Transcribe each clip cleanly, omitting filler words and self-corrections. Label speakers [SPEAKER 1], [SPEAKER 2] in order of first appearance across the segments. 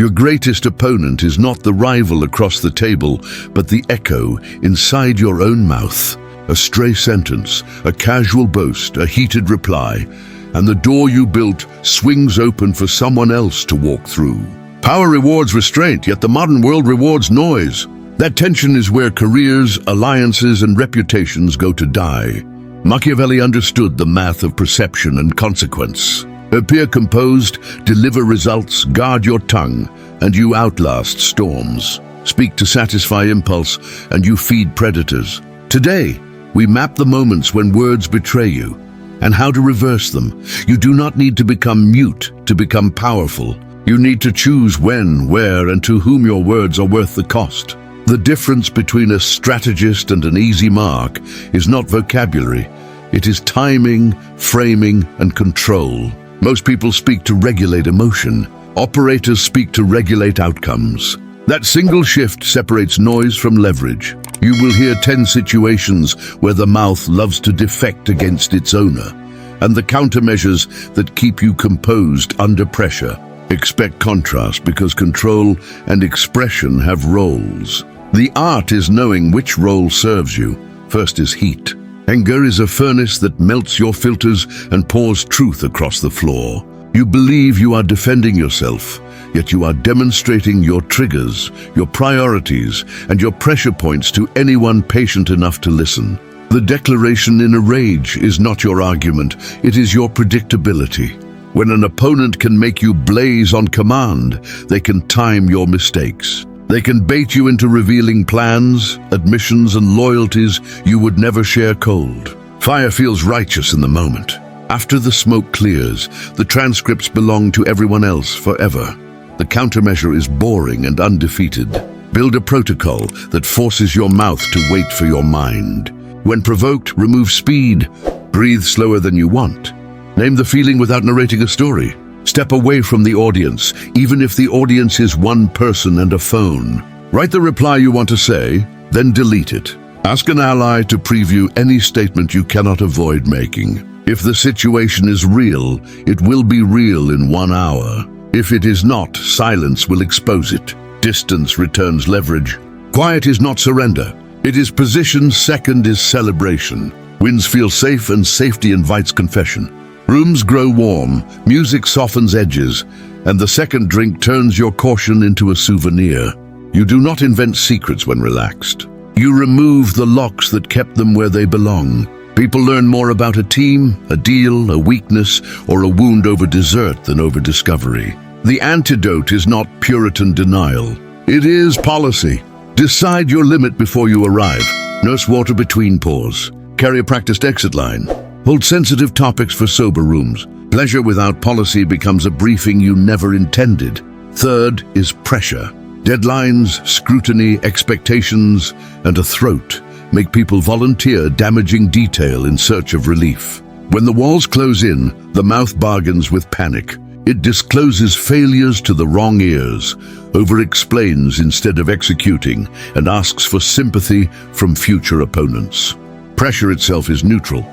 [SPEAKER 1] Your greatest opponent is not the rival across the table, but the echo inside your own mouth. A stray sentence, a casual boast, a heated reply, and the door you built swings open for someone else to walk through. Power rewards restraint, yet the modern world rewards noise. That tension is where careers, alliances, and reputations go to die. Machiavelli understood the math of perception and consequence. Appear composed, deliver results, guard your tongue, and you outlast storms. Speak to satisfy impulse, and you feed predators. Today, we map the moments when words betray you, and how to reverse them. You do not need to become mute to become powerful. You need to choose when, where, and to whom your words are worth the cost. The difference between a strategist and an easy mark is not vocabulary. It is timing, framing, and control. Most people speak to regulate emotion. Operators speak to regulate outcomes. That single shift separates noise from leverage. You will hear 10 situations where the mouth loves to defect against its owner, and the countermeasures that keep you composed under pressure. Expect contrast because control and expression have roles. The art is knowing which role serves you. First is heat. Anger is a furnace that melts your filters and pours truth across the floor. You believe you are defending yourself, yet you are demonstrating your triggers, your priorities, and your pressure points to anyone patient enough to listen. The declaration in a rage is not your argument, it is your predictability. When an opponent can make you blaze on command, they can time your mistakes. They can bait you into revealing plans, admissions, and loyalties you would never share cold. Fire feels righteous in the moment. After the smoke clears, the transcripts belong to everyone else forever. The countermeasure is boring and undefeated. Build a protocol that forces your mouth to wait for your mind. When provoked, remove speed. Breathe slower than you want. Name the feeling without narrating a story. Step away from the audience, even if the audience is one person and a phone. Write the reply you want to say, then delete it. Ask an ally to preview any statement you cannot avoid making. If the situation is real, it will be real in 1 hour. If it is not, silence will expose it. Distance returns leverage. Quiet is not surrender. It is position, second is celebration. Winds feel safe and safety invites confession. Rooms grow warm, music softens edges, and the second drink turns your caution into a souvenir. You do not invent secrets when relaxed. You remove the locks that kept them where they belong. People learn more about a team, a deal, a weakness, or a wound over dessert than over discovery. The antidote is not Puritan denial. It is policy. Decide your limit before you arrive. Nurse water between pours. Carry a practiced exit line. Hold sensitive topics for sober rooms. Pleasure without policy becomes a briefing you never intended. Third is pressure. Deadlines, scrutiny, expectations, and a throat make people volunteer damaging detail in search of relief. When the walls close in, the mouth bargains with panic. It discloses failures to the wrong ears, over-explains instead of executing, and asks for sympathy from future opponents. Pressure itself is neutral.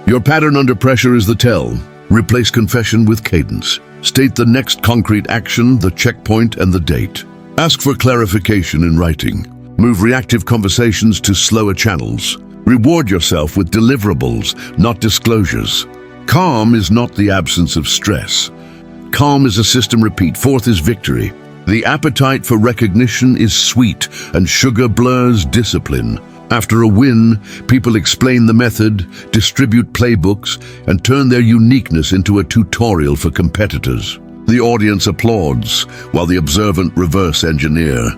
[SPEAKER 1] Your pattern under pressure is the tell. Replace confession with cadence. State the next concrete action, the checkpoint, and the date. Ask for clarification in writing. Move reactive conversations to slower channels. Reward yourself with deliverables, not disclosures. Calm is not the absence of stress. Calm is a system repeat. Fourth is victory. The appetite for recognition is sweet, and sugar blurs discipline. After a win, people explain the method, distribute playbooks, and turn their uniqueness into a tutorial for competitors. The audience applauds, while the observant reverse engineer.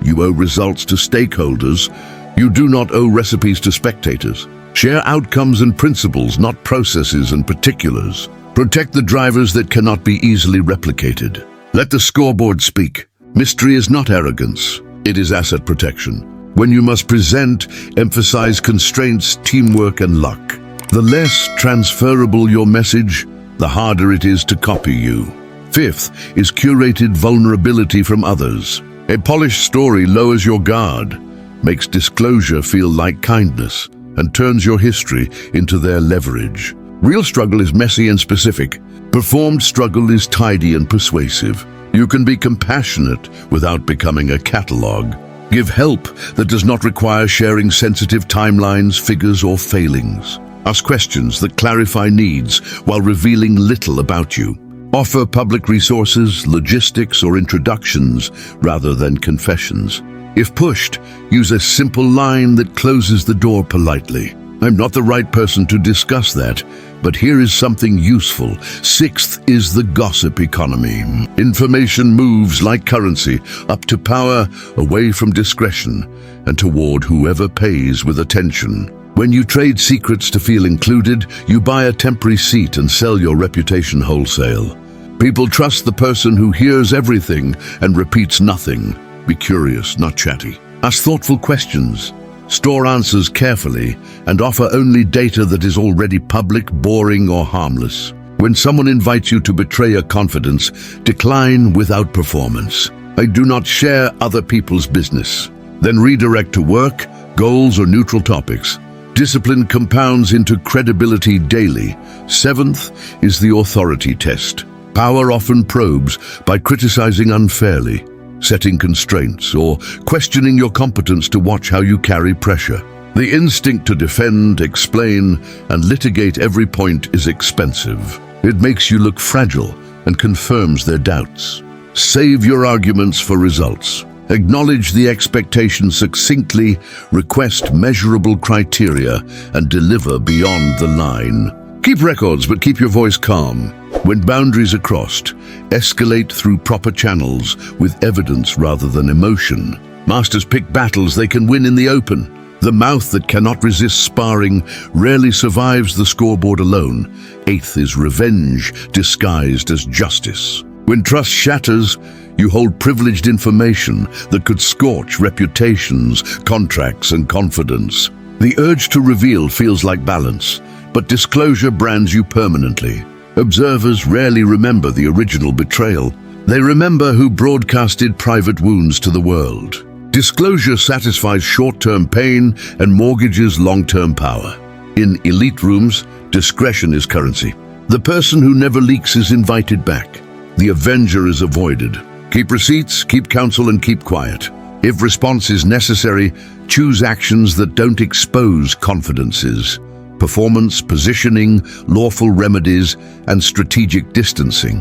[SPEAKER 1] You owe results to stakeholders. You do not owe recipes to spectators. Share outcomes and principles, not processes and particulars. Protect the drivers that cannot be easily replicated. Let the scoreboard speak. Mystery is not arrogance. It is asset protection. When you must present, emphasize constraints, teamwork, and luck. The less transferable your message, the harder it is to copy you. Fifth is curated vulnerability from others. A polished story lowers your guard, makes disclosure feel like kindness, and turns your history into their leverage. Real struggle is messy and specific. Performed struggle is tidy and persuasive. You can be compassionate without becoming a catalog. Give help that does not require sharing sensitive timelines, figures, or failings. Ask questions that clarify needs while revealing little about you. Offer public resources, logistics, or introductions rather than confessions. If pushed, use a simple line that closes the door politely. I'm not the right person to discuss that, but here is something useful. Sixth is the gossip economy. Information moves like currency, up to power, away from discretion, and toward whoever pays with attention. When you trade secrets to feel included, you buy a temporary seat and sell your reputation wholesale. People trust the person who hears everything and repeats nothing. Be curious, not chatty. Ask thoughtful questions. Store answers carefully and offer only data that is already public, boring, or harmless. When someone invites you to betray a confidence, decline without performance. I do not share other people's business. Then redirect to work, goals, or neutral topics. Discipline compounds into credibility daily. Seventh is the authority test. Power often probes by criticizing unfairly, setting constraints, or questioning your competence to watch how you carry pressure. The instinct to defend, explain, and litigate every point is expensive. It makes you look fragile and confirms their doubts. Save your arguments for results. Acknowledge the expectation succinctly, request measurable criteria, and deliver beyond the line. Keep records, but keep your voice calm. When boundaries are crossed, escalate through proper channels with evidence rather than emotion. Masters pick battles they can win in the open. The mouth that cannot resist sparring rarely survives the scoreboard alone. Eighth is revenge disguised as justice. When trust shatters, you hold privileged information that could scorch reputations, contracts, and confidence. The urge to reveal feels like balance, but disclosure brands you permanently. Observers rarely remember the original betrayal. They remember who broadcasted private wounds to the world. Disclosure satisfies short-term pain and mortgages long-term power. In elite rooms, discretion is currency. The person who never leaks is invited back. The avenger is avoided. Keep receipts, keep counsel, and keep quiet. If response is necessary, choose actions that don't expose confidences. Performance, positioning, lawful remedies, and strategic distancing.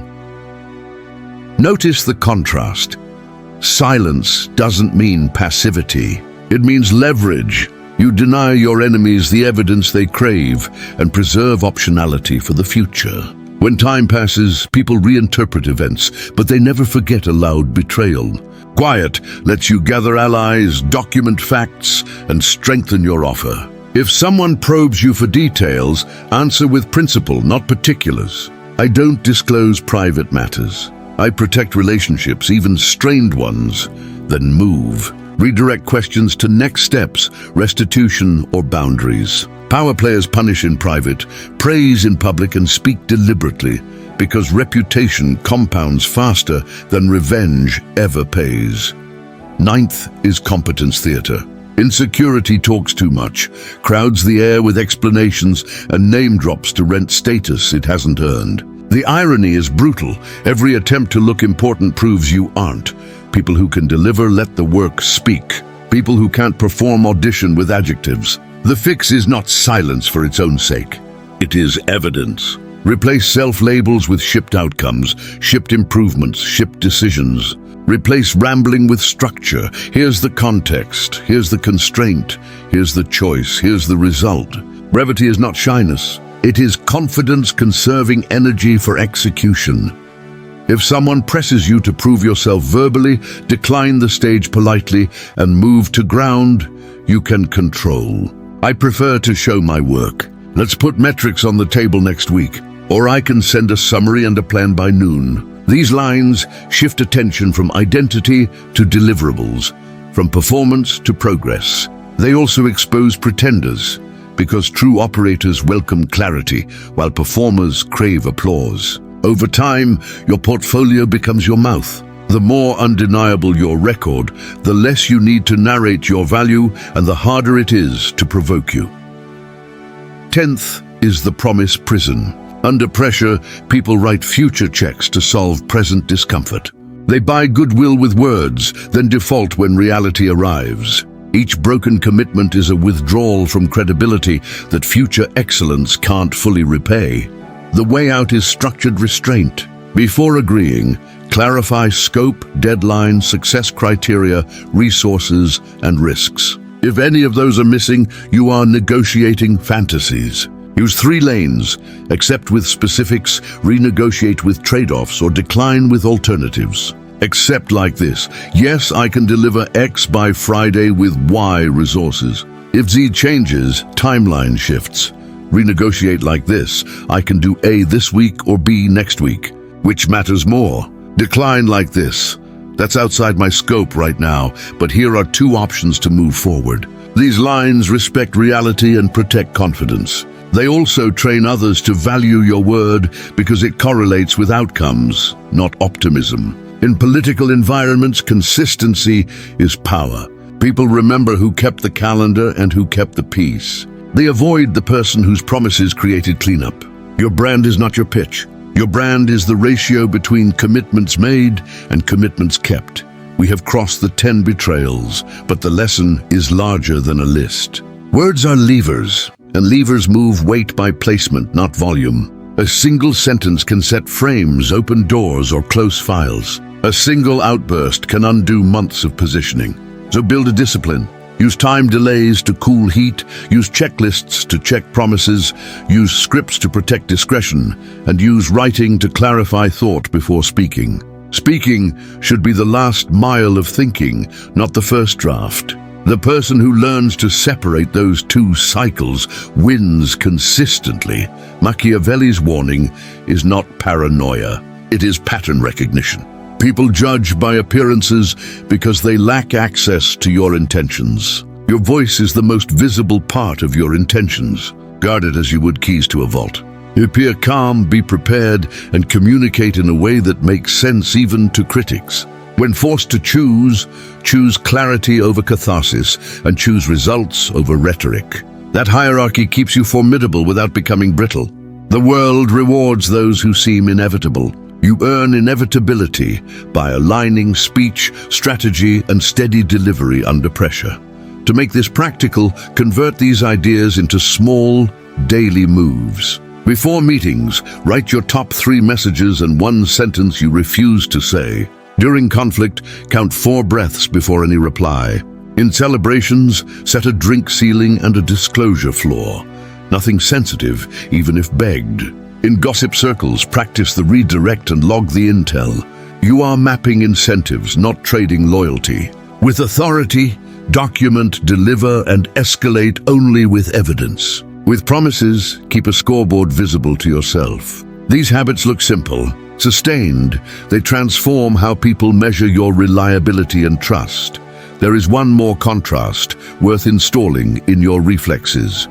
[SPEAKER 1] Notice the contrast. Silence doesn't mean passivity. It means leverage. You deny your enemies the evidence they crave and preserve optionality for the future. When time passes, people reinterpret events, but they never forget a loud betrayal. Quiet lets you gather allies, document facts, and strengthen your offer. If someone probes you for details, answer with principle, not particulars. I don't disclose private matters. I protect relationships, even strained ones, then move. Redirect questions to next steps, restitution, or boundaries. Power players punish in private, praise in public, and speak deliberately, because reputation compounds faster than revenge ever pays. Ninth is competence theater. Insecurity talks too much, crowds the air with explanations, and name drops to rent status it hasn't earned. The irony is brutal. Every attempt to look important proves you aren't. People who can deliver let the work speak. People who can't perform audition with adjectives. The fix is not silence for its own sake. It is evidence. Replace self-labels with shipped outcomes, shipped improvements, shipped decisions. Replace rambling with structure. Here's the context, here's the constraint, here's the choice, here's the result. Brevity is not shyness. It is confidence conserving energy for execution. If someone presses you to prove yourself verbally, decline the stage politely and move to ground you can control. I prefer to show my work. Let's put metrics on the table next week, or I can send a summary and a plan by noon. These lines shift attention from identity to deliverables, from performance to progress. They also expose pretenders, because true operators welcome clarity, while performers crave applause. Over time, your portfolio becomes your mouth. The more undeniable your record, the less you need to narrate your value and the harder it is to provoke you. 10th is the promise prison. Under pressure, people write future checks to solve present discomfort. They buy goodwill with words, then default when reality arrives. Each broken commitment is a withdrawal from credibility that future excellence can't fully repay. The way out is structured restraint. Before agreeing, clarify scope, deadline, success criteria, resources, and risks. If any of those are missing, you are negotiating fantasies. Use 3 lanes, accept with specifics, renegotiate with trade-offs, or decline with alternatives. Accept like this: yes, I can deliver X by Friday with Y resources. If Z changes, timeline shifts. Renegotiate like this: I can do A this week or B next week. Which matters more? Decline like this: that's outside my scope right now, but here are 2 options to move forward. These lines respect reality and protect confidence. They also train others to value your word because it correlates with outcomes, not optimism. In political environments, consistency is power. People remember who kept the calendar and who kept the peace. They avoid the person whose promises created cleanup. Your brand is not your pitch. Your brand is the ratio between commitments made and commitments kept. We have crossed the 10 betrayals, but the lesson is larger than a list. Words are levers, and levers move weight by placement, not volume. A single sentence can set frames, open doors, or close files. A single outburst can undo months of positioning. So build a discipline. Use time delays to cool heat, use checklists to check promises, use scripts to protect discretion, and use writing to clarify thought before speaking. Speaking should be the last mile of thinking, not the first draft. The person who learns to separate those 2 cycles wins consistently. Machiavelli's warning is not paranoia, it is pattern recognition. People judge by appearances because they lack access to your intentions. Your voice is the most visible part of your intentions. Guard it as you would keys to a vault. Appear calm, be prepared, and communicate in a way that makes sense even to critics. When forced to choose clarity over catharsis, and choose results over rhetoric. That hierarchy keeps you formidable without becoming brittle. The world rewards those who seem inevitable. You earn inevitability by aligning speech, strategy, and steady delivery under pressure. To make this practical, convert these ideas into small, daily moves. Before meetings, write your top 3 messages and 1 sentence you refuse to say. During conflict, count 4 breaths before any reply. In celebrations, set a drink ceiling and a disclosure floor. Nothing sensitive, even if begged. In gossip circles, practice the redirect and log the intel. You are mapping incentives, not trading loyalty. With authority, document, deliver, and escalate only with evidence. With promises, keep a scoreboard visible to yourself. These habits look simple. Sustained, they transform how people measure your reliability and trust. There is one more contrast worth installing in your reflexes.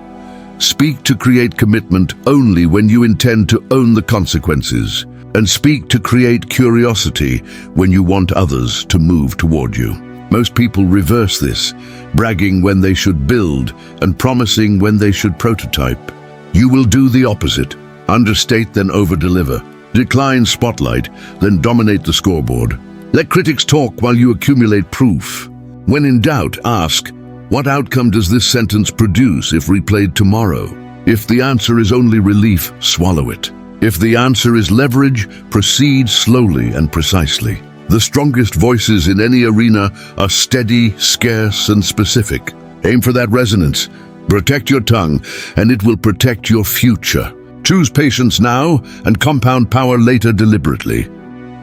[SPEAKER 1] Speak to create commitment only when you intend to own the consequences, and speak to create curiosity when you want others to move toward you. Most people reverse this, bragging when they should build and promising when they should prototype. You will do the opposite. Understate, then overdeliver. Decline spotlight, then dominate the scoreboard. Let critics talk while you accumulate proof. When in doubt, ask, what outcome does this sentence produce if replayed tomorrow? If the answer is only relief, swallow it. If the answer is leverage, proceed slowly and precisely. The strongest voices in any arena are steady, scarce, and specific. Aim for that resonance. Protect your tongue, and it will protect your future. Choose patience now and compound power later deliberately.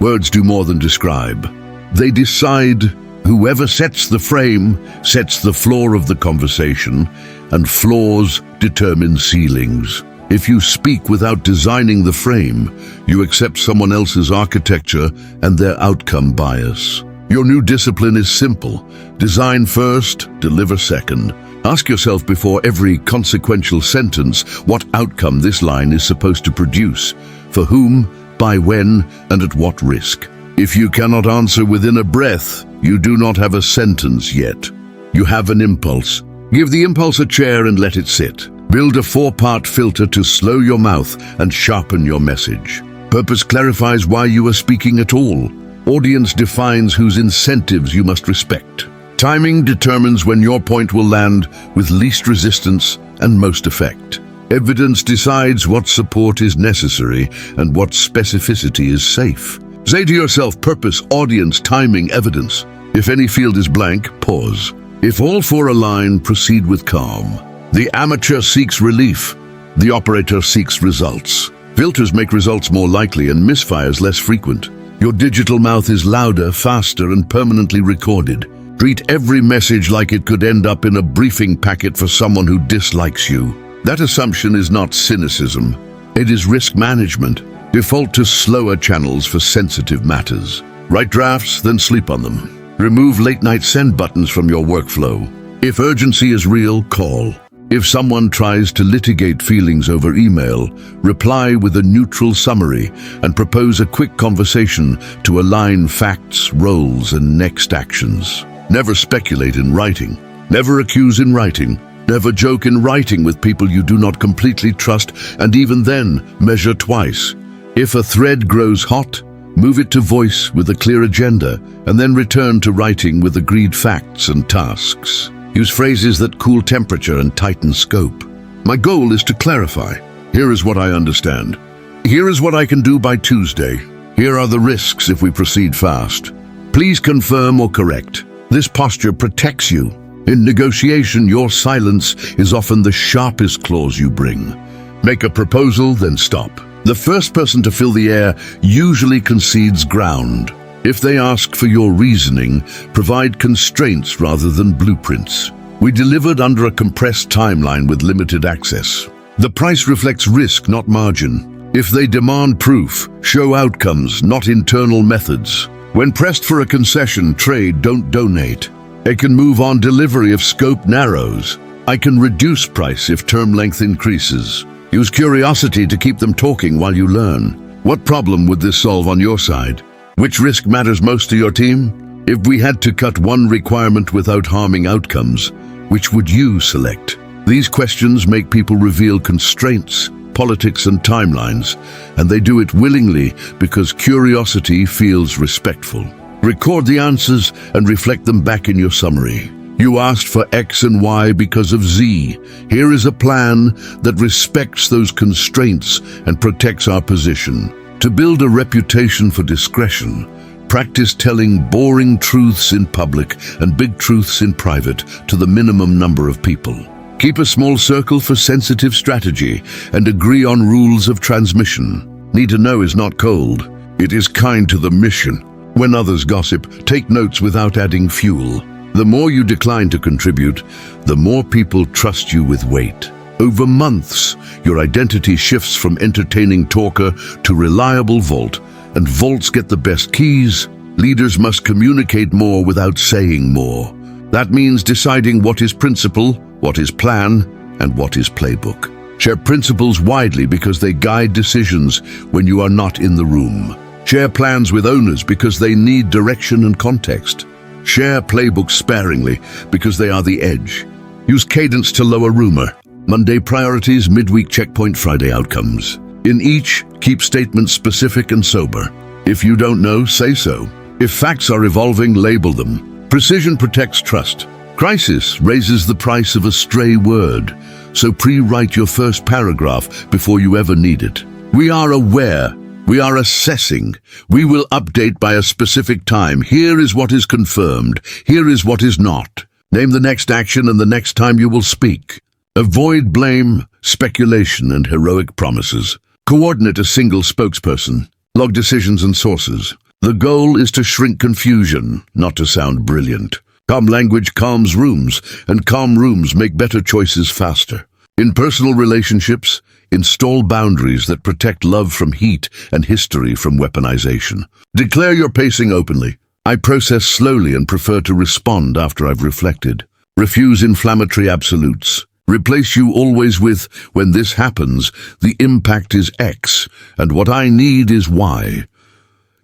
[SPEAKER 1] Words do more than describe. They decide. Whoever sets the frame sets the floor of the conversation, and floors determine ceilings. If you speak without designing the frame, you accept someone else's architecture and their outcome bias. Your new discipline is simple. Design first, deliver second. Ask yourself before every consequential sentence what outcome this line is supposed to produce, for whom, by when, and at what risk. If you cannot answer within a breath, you do not have a sentence yet. You have an impulse. Give the impulse a chair and let it sit. Build a 4-part filter to slow your mouth and sharpen your message. Purpose clarifies why you are speaking at all. Audience defines whose incentives you must respect. Timing determines when your point will land with least resistance and most effect. Evidence decides what support is necessary and what specificity is safe. Say to yourself, purpose, audience, timing, evidence. If any field is blank, pause. If all four align, proceed with calm. The amateur seeks relief. The operator seeks results. Filters make results more likely and misfires less frequent. Your digital mouth is louder, faster, and permanently recorded. Treat every message like it could end up in a briefing packet for someone who dislikes you. That assumption is not cynicism. It is risk management. Default to slower channels for sensitive matters. Write drafts, then sleep on them. Remove late-night send buttons from your workflow. If urgency is real, call. If someone tries to litigate feelings over email, reply with a neutral summary and propose a quick conversation to align facts, roles, and next actions. Never speculate in writing. Never accuse in writing. Never joke in writing with people you do not completely trust, and even then, measure twice. If a thread grows hot, move it to voice with a clear agenda, and then return to writing with agreed facts and tasks. Use phrases that cool temperature and tighten scope. My goal is to clarify. Here is what I understand. Here is what I can do by Tuesday. Here are the risks if we proceed fast. Please confirm or correct. This posture protects you. In negotiation, your silence is often the sharpest clause you bring. Make a proposal, then stop. The first person to fill the air usually concedes ground. If they ask for your reasoning, provide constraints rather than blueprints. We delivered under a compressed timeline with limited access. The price reflects risk, not margin. If they demand proof, show outcomes, not internal methods. When pressed for a concession, trade, don't donate. I can move on delivery if scope narrows. I can reduce price if term length increases. Use curiosity to keep them talking while you learn. What problem would this solve on your side? Which risk matters most to your team? If we had to cut one requirement without harming outcomes, which would you select? These questions make people reveal constraints, politics, and timelines, and they do it willingly because curiosity feels respectful. Record the answers and reflect them back in your summary. You asked for X and Y because of Z. Here is a plan that respects those constraints and protects our position. To build a reputation for discretion, practice telling boring truths in public and big truths in private to the minimum number of people. Keep a small circle for sensitive strategy and agree on rules of transmission. Need to know is not cold. It is kind to the mission. When others gossip, take notes without adding fuel. The more you decline to contribute, the more people trust you with weight. Over months, your identity shifts from entertaining talker to reliable vault, and vaults get the best keys. Leaders must communicate more without saying more. That means deciding what is principle, what is plan, and what is playbook. Share principles widely because they guide decisions when you are not in the room. Share plans with owners because they need direction and context. Share playbooks sparingly because they are the edge. Use cadence to lower rumor. Monday priorities, midweek checkpoint, Friday outcomes. In each, keep statements specific and sober. If you don't know, say so. If facts are evolving, label them. Precision protects trust. Crisis raises the price of a stray word, so pre-write your first paragraph before you ever need it. We are aware. We are assessing. We will update by a specific time. Here is what is confirmed. Here is what is not. Name the next action and the next time you will speak. Avoid blame, speculation, and heroic promises. Coordinate a single spokesperson. Log decisions and sources. The goal is to shrink confusion, not to sound brilliant. Calm language calms rooms, and calm rooms make better choices faster. In personal relationships, install boundaries that protect love from heat and history from weaponization. Declare your pacing openly. I process slowly and prefer to respond after I've reflected. Refuse inflammatory absolutes. Replace you always with, when this happens, the impact is X, and what I need is Y.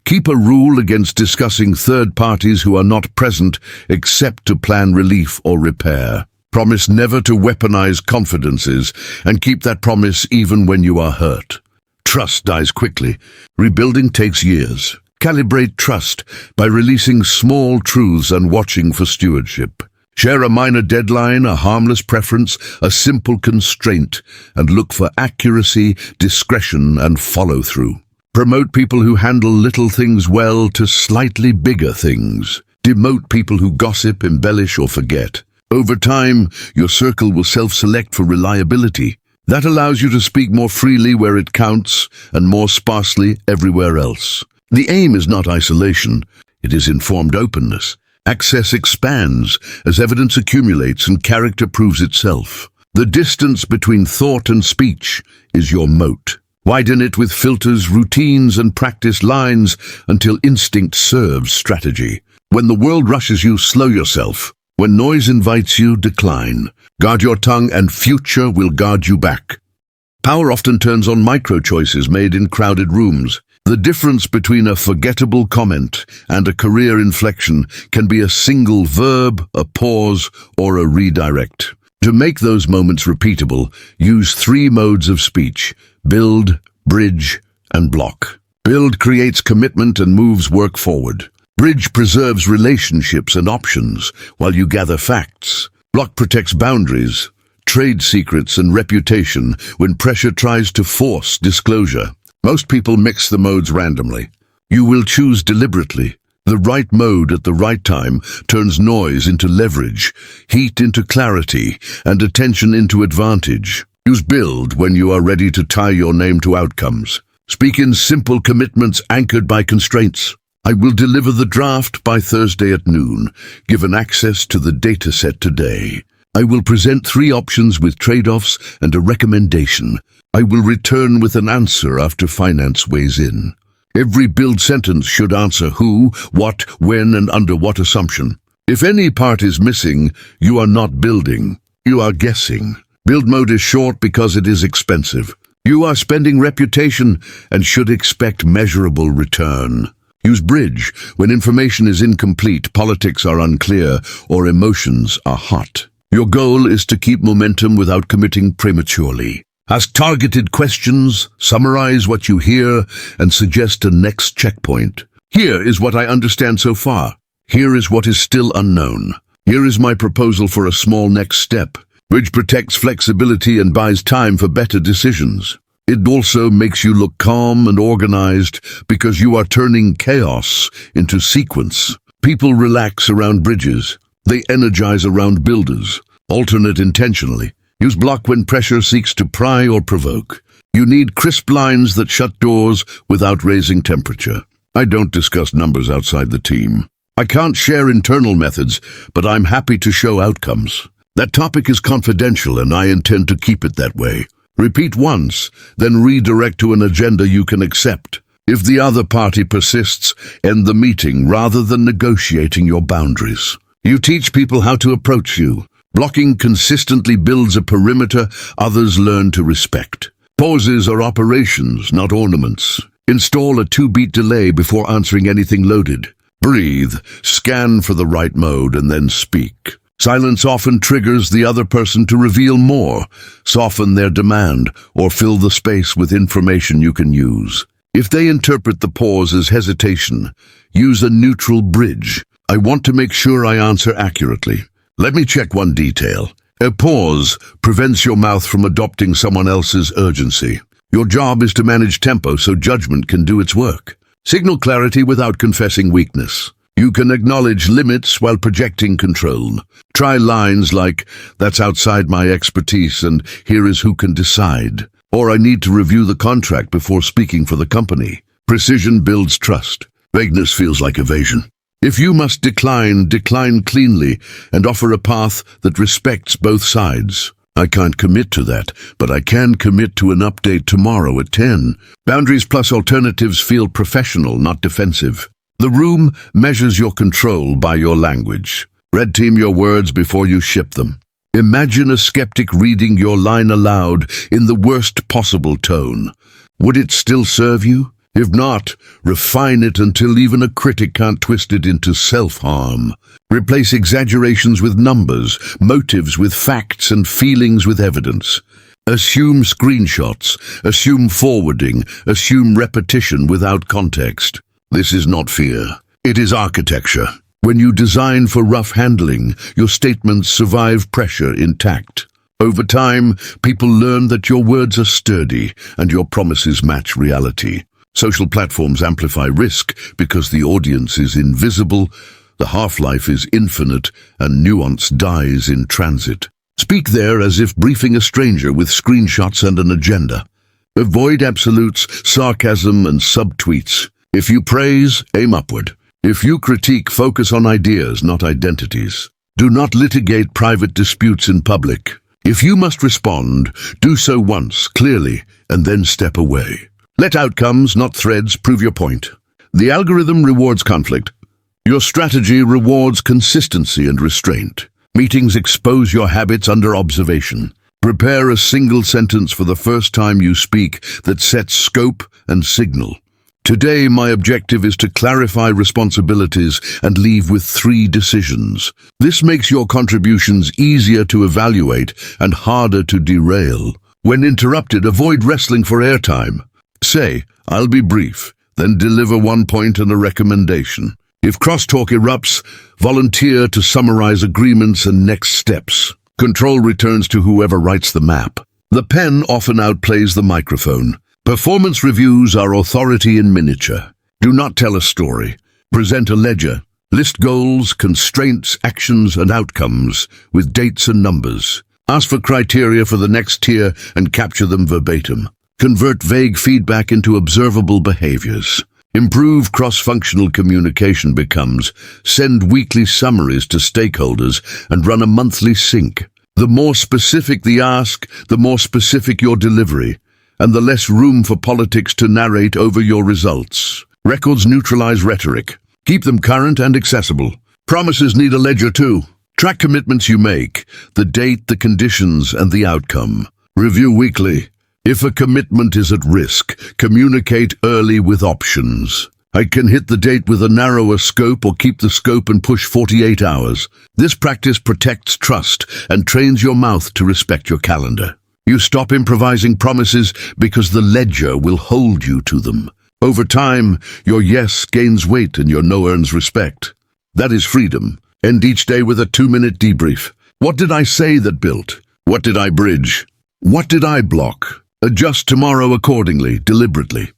[SPEAKER 1] Keep a rule against discussing third parties who are not present except to plan relief or repair. Promise never to weaponize confidences, and keep that promise even when you are hurt. Trust dies quickly. Rebuilding takes years. Calibrate trust by releasing small truths and watching for stewardship. Share a minor deadline, a harmless preference, a simple constraint, and look for accuracy, discretion, and follow-through. Promote people who handle little things well to slightly bigger things. Demote people who gossip, embellish, or forget. Over time, your circle will self-select for reliability. That allows you to speak more freely where it counts and more sparsely everywhere else. The aim is not isolation, it is informed openness. Access expands as evidence accumulates and character proves itself. The distance between thought and speech is your moat. Widen it with filters, routines, and practice lines until instinct serves strategy. When the world rushes you, slow yourself. When noise invites you, decline. Guard your tongue and future will guard you back. Power often turns on micro-choices made in crowded rooms. The difference between a forgettable comment and a career inflection can be a single verb, a pause, or a redirect. To make those moments repeatable, use 3 modes of speech: build, bridge, and block. Build creates commitment and moves work forward. Bridge preserves relationships and options while you gather facts. Block protects boundaries, trade secrets, and reputation when pressure tries to force disclosure. Most people mix the modes randomly. You will choose deliberately. The right mode at the right time turns noise into leverage, heat into clarity, and attention into advantage. Use build when you are ready to tie your name to outcomes. Speak in simple commitments anchored by constraints. I will deliver the draft by Thursday at noon, given access to the dataset today. I will present 3 options with trade-offs and a recommendation. I will return with an answer after finance weighs in. Every build sentence should answer who, what, when, and under what assumption. If any part is missing, you are not building. You are guessing. Build mode is short because it is expensive. You are spending reputation and should expect measurable return. Use bridge when information is incomplete, politics are unclear, or emotions are hot. Your goal is to keep momentum without committing prematurely. Ask targeted questions, summarize what you hear, and suggest a next checkpoint. Here is what I understand so far. Here is what is still unknown. Here is my proposal for a small next step. Bridge protects flexibility and buys time for better decisions. It also makes you look calm and organized because you are turning chaos into sequence. People relax around bridges. They energize around builders. Alternate intentionally. Use block when pressure seeks to pry or provoke. You need crisp lines that shut doors without raising temperature. I don't discuss numbers outside the team. I can't share internal methods, but I'm happy to show outcomes. That topic is confidential and I intend to keep it that way. Repeat once, then redirect to an agenda you can accept. If the other party persists, end the meeting rather than negotiating your boundaries. You teach people how to approach you. Blocking consistently builds a perimeter others learn to respect. Pauses are operations, not ornaments. Install a 2-beat delay before answering anything loaded. Breathe, scan for the right mode, and then speak. Silence often triggers the other person to reveal more, soften their demand, or fill the space with information you can use. If they interpret the pause as hesitation, use a neutral bridge. I want to make sure I answer accurately. Let me check one detail. A pause prevents your mouth from adopting someone else's urgency. Your job is to manage tempo so judgment can do its work. Signal clarity without confessing weakness. You can acknowledge limits while projecting control. Try lines like, "That's outside my expertise and here is who can decide." Or, "I need to review the contract before speaking for the company." Precision builds trust. Vagueness feels like evasion. If you must decline, decline cleanly and offer a path that respects both sides. I can't commit to that, but I can commit to an update tomorrow at 10. Boundaries plus alternatives feel professional, not defensive. The room measures your control by your language. Red team your words before you ship them. Imagine a skeptic reading your line aloud in the worst possible tone. Would it still serve you? If not, refine it until even a critic can't twist it into self-harm. Replace exaggerations with numbers, motives with facts, and feelings with evidence. Assume screenshots, assume forwarding, assume repetition without context. This is not fear. It is architecture. When you design for rough handling, your statements survive pressure intact. Over time, people learn that your words are sturdy and your promises match reality. Social platforms amplify risk because the audience is invisible, the half-life is infinite, and nuance dies in transit. Speak there as if briefing a stranger with screenshots and an agenda. Avoid absolutes, sarcasm, and subtweets. If you praise, aim upward. If you critique, focus on ideas, not identities. Do not litigate private disputes in public. If you must respond, do so once, clearly, and then step away. Let outcomes, not threads, prove your point. The algorithm rewards conflict. Your strategy rewards consistency and restraint. Meetings expose your habits under observation. Prepare a single sentence for the first time you speak that sets scope and signal. Today, my objective is to clarify responsibilities and leave with 3 decisions. This makes your contributions easier to evaluate and harder to derail. When interrupted, avoid wrestling for airtime. Say, I'll be brief, then deliver 1 point and a recommendation. If crosstalk erupts, volunteer to summarize agreements and next steps. Control returns to whoever writes the map. The pen often outplays the microphone. Performance reviews are authority in miniature. Do not tell a story. Present a ledger. List goals, constraints, actions, and outcomes with dates and numbers. Ask for criteria for the next tier and capture them verbatim. Convert vague feedback into observable behaviors. Improve cross-functional communication becomes send weekly summaries to stakeholders and run a monthly sync. The more specific the ask, the more specific your delivery, and the less room for politics to narrate over your results. Records neutralize rhetoric. Keep them current and accessible. Promises need a ledger too. Track commitments you make, the date, the conditions, and the outcome. Review weekly. If a commitment is at risk, communicate early with options. I can hit the date with a narrower scope or keep the scope and push 48 hours. This practice protects trust and trains your mouth to respect your calendar. You stop improvising promises because the ledger will hold you to them. Over time, your yes gains weight and your no earns respect. That is freedom. End each day with a 2-minute debrief. What did I say that built? What did I bridge? What did I block? Adjust tomorrow accordingly, deliberately.